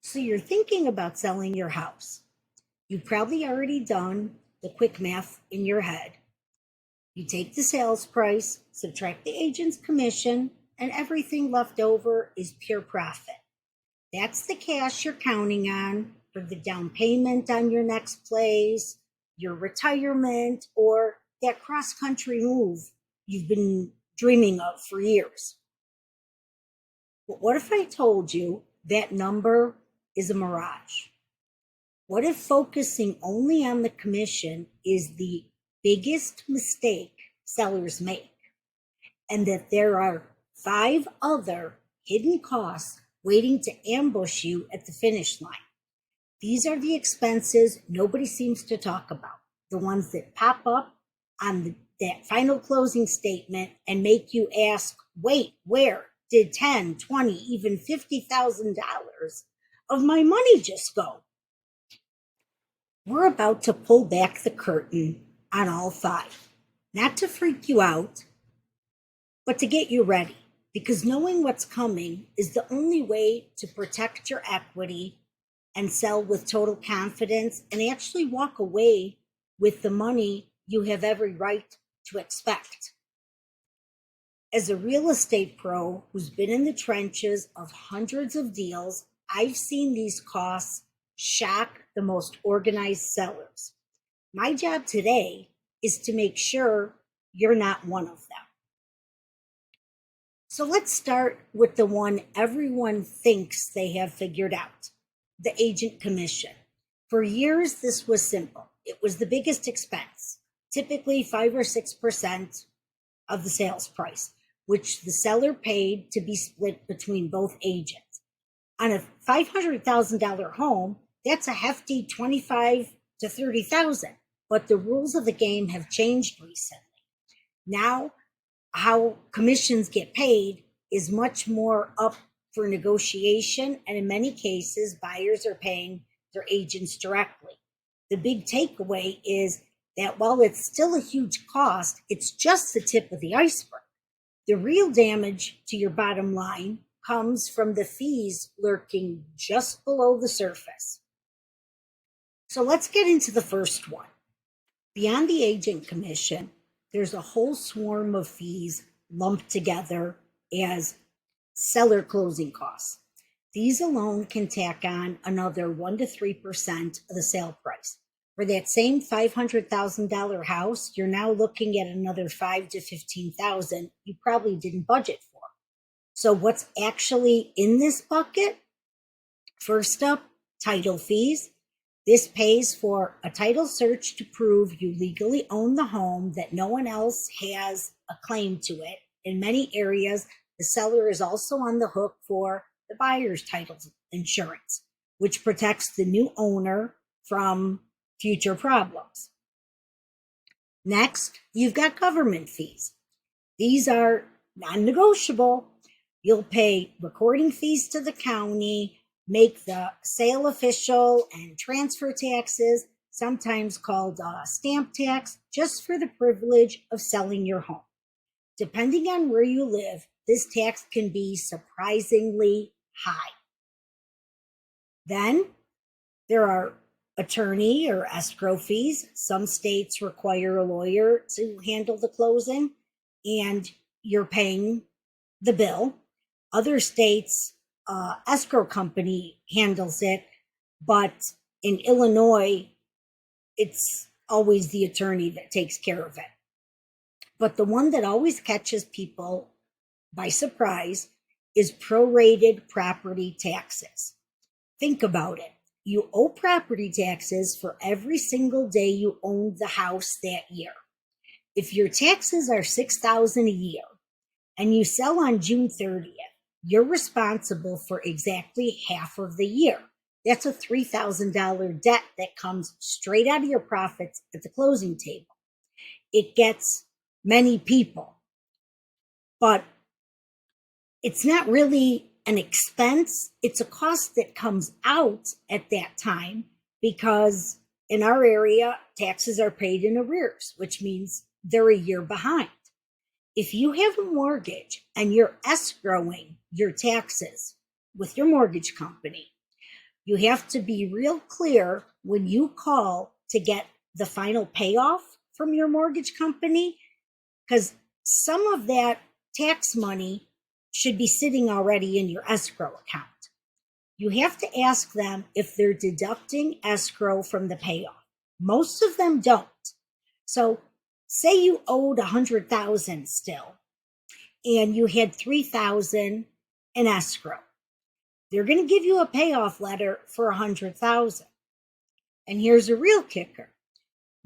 So you're thinking about selling your house. You've probably already done the quick math in your head. You take the sales price, subtract the agent's commission, and everything left over is pure profit. That's the cash you're counting on for the down payment on your next place, your retirement, or that cross country move you've been dreaming of for years. But what if I told you that number is a mirage? What if focusing only on the commission is the biggest mistake sellers make, and that there are 5 other hidden costs waiting to ambush you at the finish line? These are the expenses nobody seems to talk about, the ones that pop up on that final closing statement and make you ask, wait, where did 10, 20, even $50,000 of my money just go? We're about to pull back the curtain on all 5, not to freak you out, but to get you ready, because knowing what's coming is the only way to protect your equity and sell with total confidence and actually walk away with the money you have every right to expect. As a real estate pro who's been in the trenches of hundreds of deals, I've seen these costs shock the most organized sellers. My job today is to make sure you're not one of them. So let's start with the one everyone thinks they have figured out, the agent commission. For years, this was simple. It was the biggest expense, typically 5 or 6% of the sales price, which the seller paid to be split between both agents. On a $500,000 home, that's a hefty 25 to 30,000. But the rules of the game have changed recently. Now, how commissions get paid is much more up for negotiation, and in many cases, buyers are paying their agents directly. The big takeaway is that while it's still a huge cost, it's just the tip of the iceberg. The real damage to your bottom line comes from the fees lurking just below the surface. So let's get into the first one. Beyond the agent commission, there's a whole swarm of fees lumped together as seller closing costs. These alone can tack on another 1 to 3% of the sale price. For that same $500,000 house, you're now looking at another $5,000 to $15,000 you probably didn't budget for. So what's actually in this bucket? First up, title fees. This pays for a title search to prove you legally own the home, that no one else has a claim to it. In many areas, the seller is also on the hook for the buyer's title insurance, which protects the new owner from future problems. Next, you've got government fees. These are non-negotiable. You'll pay recording fees to the county, make the sale official, and transfer taxes, sometimes called stamp tax, just for the privilege of selling your home. Depending on where you live, this tax can be surprisingly high. Then there are attorney or escrow fees. Some states require a lawyer to handle the closing, and you're paying the bill. Other states, escrow company handles it, but in Illinois, it's always the attorney that takes care of it. But the one that always catches people by surprise is prorated property taxes. Think about it. You owe property taxes for every single day you owned the house that year. If your taxes are $6,000 a year and you sell on June 30th, you're responsible for exactly half of the year. That's a $3,000 debt that comes straight out of your profits at the closing table. It gets many people, but it's not really an expense. It's a cost that comes out at that time, because in our area, taxes are paid in arrears, which means they're a year behind. If you have a mortgage and you're escrowing your taxes with your mortgage company, You have to be real clear when you call to get the final payoff from your mortgage company, because some of that tax money should be sitting already in your escrow account. You have to ask them if they're deducting escrow from the payoff. Most of them don't. So say you owed $100,000 still, and you had $3,000 in escrow. They're going to give you a payoff letter for $100,000. And here's a real kicker.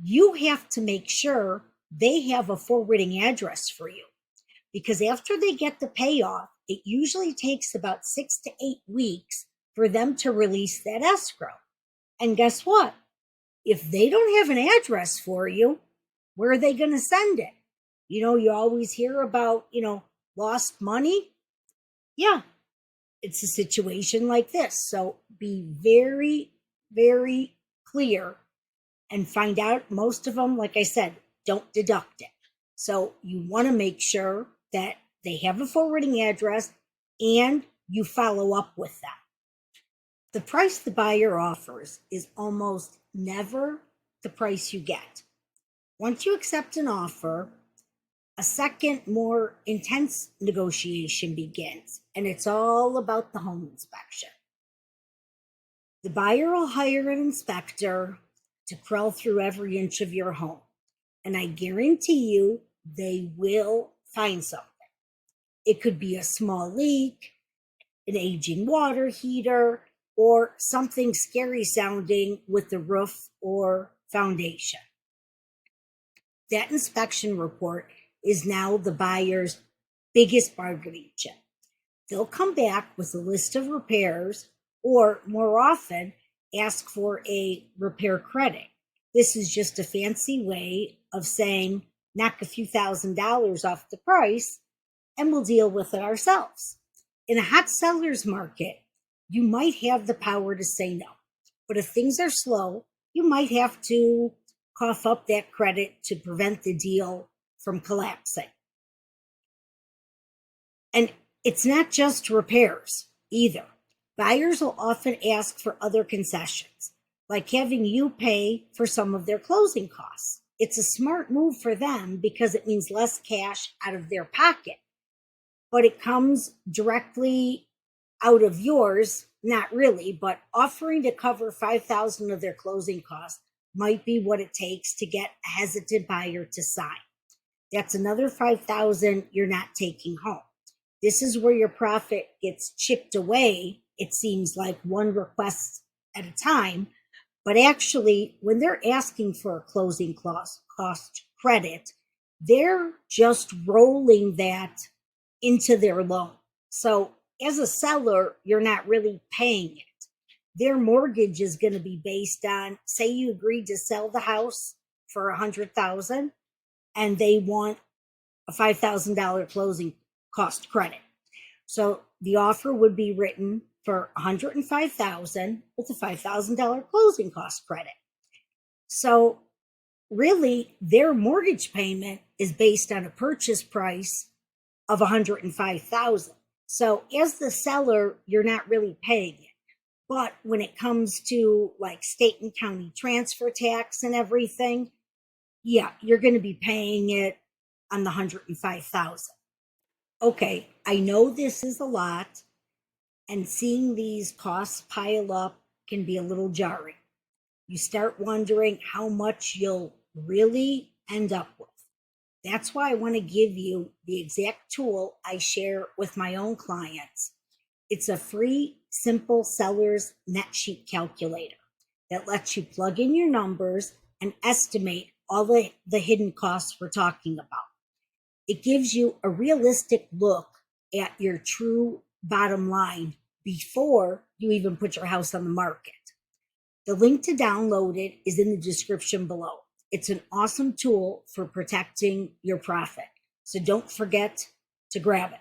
You have to make sure they have a forwarding address for you, because after they get the payoff, it usually takes about 6 to 8 weeks for them to release that escrow. And guess what? If they don't have an address for you, where are they going to send it? You always hear about, lost money. Yeah, it's a situation like this. So be very, very clear and find out. Most of them, like I said, don't deduct it. So you want to make sure that they have a forwarding address and you follow up with them. The price the buyer offers is almost never the price you get. Once you accept an offer, a second, more intense negotiation begins, and it's all about the home inspection. The buyer will hire an inspector to crawl through every inch of your home, and I guarantee you they will find something. It could be a small leak, an aging water heater, or something scary sounding with the roof or foundation. That inspection report is now the buyer's biggest bargaining chip. They'll come back with a list of repairs, or more often, ask for a repair credit. This is just a fancy way of saying, knock a few $1,000s off the price, and we'll deal with it ourselves. In a hot seller's market, you might have the power to say no. But if things are slow, you might have to cough up that credit to prevent the deal from collapsing. And it's not just repairs either. Buyers will often ask for other concessions, like having you pay for some of their closing costs. It's a smart move for them because it means less cash out of their pocket, but it comes directly out of yours. Not really, but offering to cover $5,000 of their closing costs might be what it takes to get a hesitant buyer to sign. That's another $5,000 you're not taking home. This is where your profit gets chipped away. It seems like one request at a time, but actually when they're asking for a closing cost credit, they're just rolling that into their loan. So as a seller, you're not really paying it. Their mortgage is going to be based on, say you agreed to sell the house for $100,000 and they want a $5,000 closing cost credit. So the offer would be written for $105,000 with a $5,000 closing cost credit. So really, their mortgage payment is based on a purchase price of $105,000. So as the seller, you're not really paying it. But when it comes to like state and county transfer tax and everything, yeah, you're going to be paying it on the $105,000. Okay, I know this is a lot, and seeing these costs pile up can be a little jarring. You start wondering how much you'll really end up with. That's why I want to give you the exact tool I share with my own clients. It's a free, simple seller's net sheet calculator that lets you plug in your numbers and estimate all the hidden costs we're talking about. It gives you a realistic look at your true bottom line before you even put your house on the market. The link to download it is in the description below. It's an awesome tool for protecting your profit. So don't forget to grab it.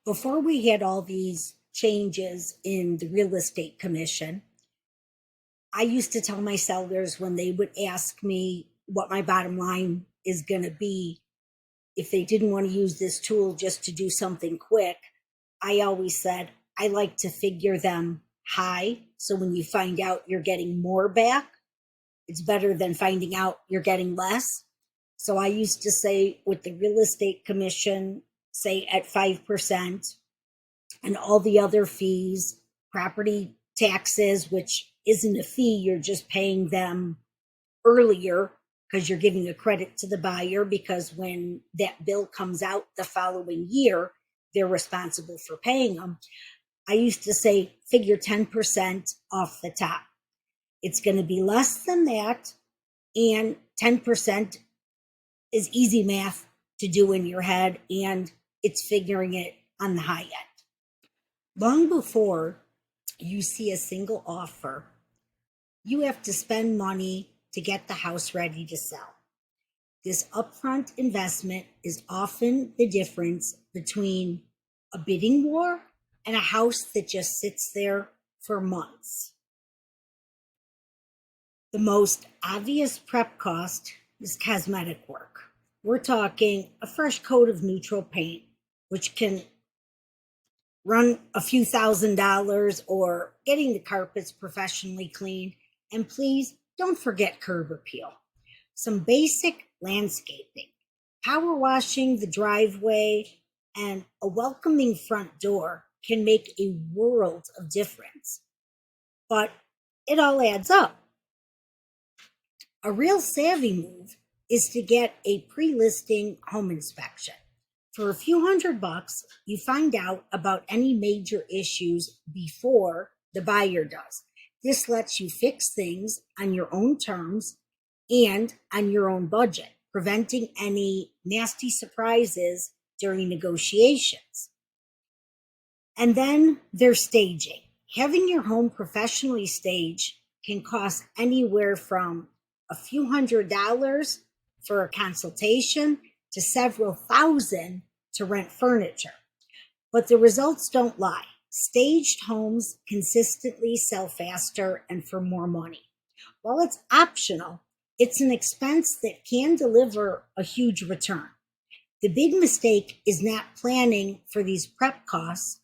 Before we had all these changes in the real estate commission, I used to tell my sellers when they would ask me what my bottom line is going to be, if they didn't want to use this tool just to do something quick, I always said, I like to figure them high. So when you find out you're getting more back, it's better than finding out you're getting less. So I used to say with the real estate commission, say at 5%, and all the other fees, property taxes, which isn't a fee, you're just paying them earlier because you're giving a credit to the buyer, because when that bill comes out the following year, they're responsible for paying them. I used to say figure 10% off the top. It's going to be less than that, and 10% is easy math to do in your head, and it's figuring it on the high end. Long before you see a single offer, you have to spend money to get the house ready to sell. This upfront investment is often the difference between a bidding war and a house that just sits there for months. The most obvious prep cost is cosmetic work. We're talking a fresh coat of neutral paint, which can run a few $1,000s, or getting the carpets professionally cleaned. And please don't forget curb appeal. Some basic landscaping, power washing the driveway, and a welcoming front door can make a world of difference. But it all adds up. A real savvy move is to get a pre-listing home inspection. For a few $100, you find out about any major issues before the buyer does. This lets you fix things on your own terms and on your own budget, preventing any nasty surprises during negotiations. And then there's staging. Having your home professionally staged can cost anywhere from a few $100s for a consultation to several thousand to rent furniture. But the results don't lie. Staged homes consistently sell faster and for more money. While it's optional, it's an expense that can deliver a huge return. The big mistake is not planning for these prep costs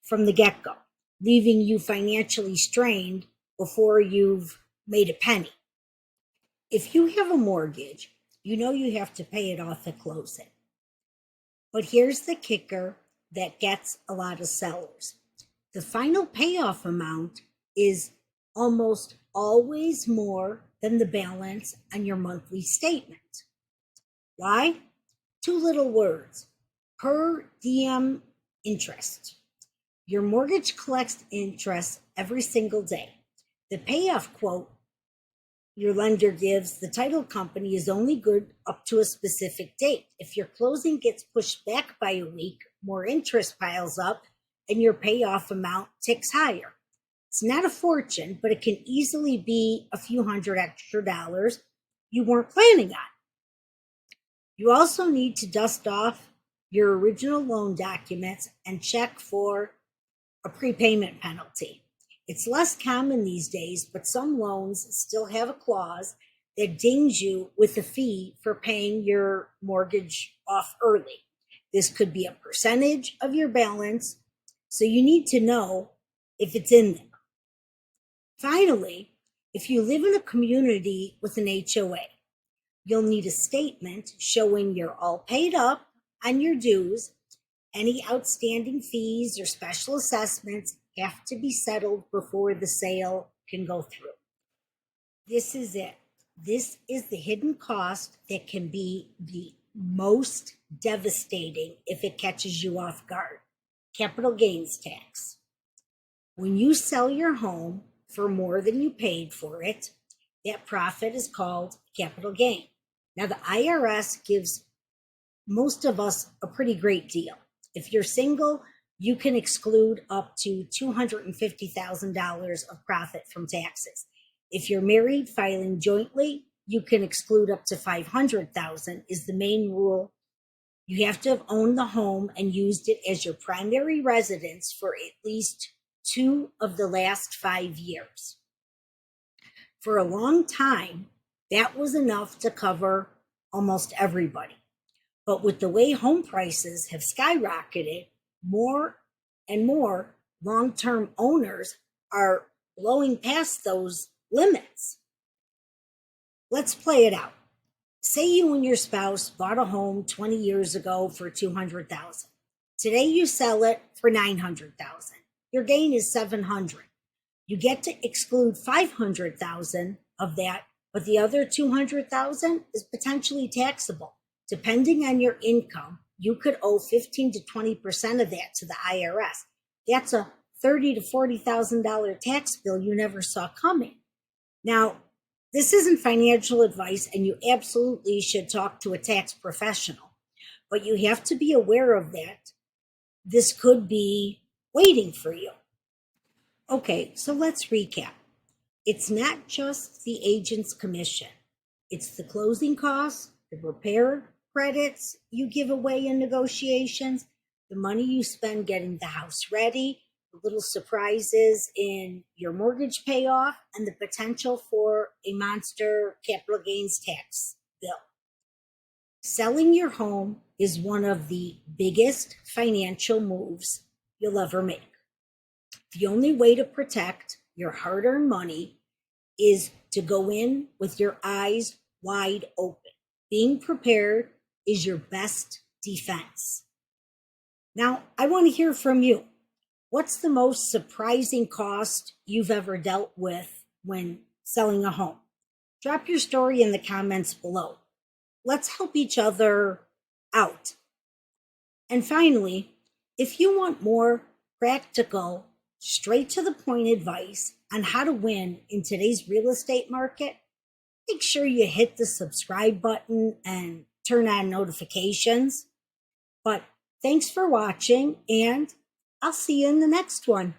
from the get-go, leaving you financially strained before you've made a penny. If you have a mortgage, you know you have to pay it off at closing. But here's the kicker that gets a lot of sellers. The final payoff amount is almost always more than the balance on your monthly statement. Why? Two little words: per diem interest. Your mortgage collects interest every single day. The payoff quote your lender gives the title company is only good up to a specific date. If your closing gets pushed back by a week, more interest piles up and your payoff amount ticks higher. It's not a fortune, but it can easily be a few $100 extra you weren't planning on. You also need to dust off your original loan documents and check for a prepayment penalty. It's less common these days, but some loans still have a clause that dings you with a fee for paying your mortgage off early. This could be a percentage of your balance, so you need to know if it's in there. Finally, if you live in a community with an HOA, you'll need a statement showing you're all paid up on your dues. Any outstanding fees or special assessments have to be settled before the sale can go through. This is it. This is the hidden cost that can be the most devastating if it catches you off guard. Capital gains tax. When you sell your home for more than you paid for it, that profit is called capital gain. Now, the IRS gives most of us a pretty great deal. If you're single, you can exclude up to $250,000 of profit from taxes. If you're married filing jointly, you can exclude up to $500,000 is the main rule. You have to have owned the home and used it as your primary residence for at least 2 of the last 5 years. For a long time, that was enough to cover almost everybody. But with the way home prices have skyrocketed, more and more long-term owners are blowing past those limits. Let's play it out. Say you and your spouse bought a home 20 years ago for $200,000. Today you sell it for $900,000. Your gain is $700,000. You get to exclude $500,000 of that, but the other $200,000 is potentially taxable. Depending on your income, you could owe 15 to 20% of that to the IRS. That's a $30,000 to $40,000 tax bill you never saw coming. Now, this isn't financial advice, and you absolutely should talk to a tax professional, but you have to be aware of that. This could be waiting for you. Okay, so let's recap. It's not just the agent's commission. It's the closing costs, the repair credits you give away in negotiations, the money you spend getting the house ready, the little surprises in your mortgage payoff, and the potential for a monster capital gains tax bill. Selling your home is one of the biggest financial moves you'll ever make. The only way to protect your hard-earned money is to go in with your eyes wide open. Being prepared is your best defense. Now, I want to hear from you. What's the most surprising cost you've ever dealt with when selling a home? Drop your story in the comments below. Let's help each other out. And finally, if you want more practical, straight to the point advice on how to win in today's real estate market, make sure you hit the subscribe button and turn on notifications. But thanks for watching, and I'll see you in the next one.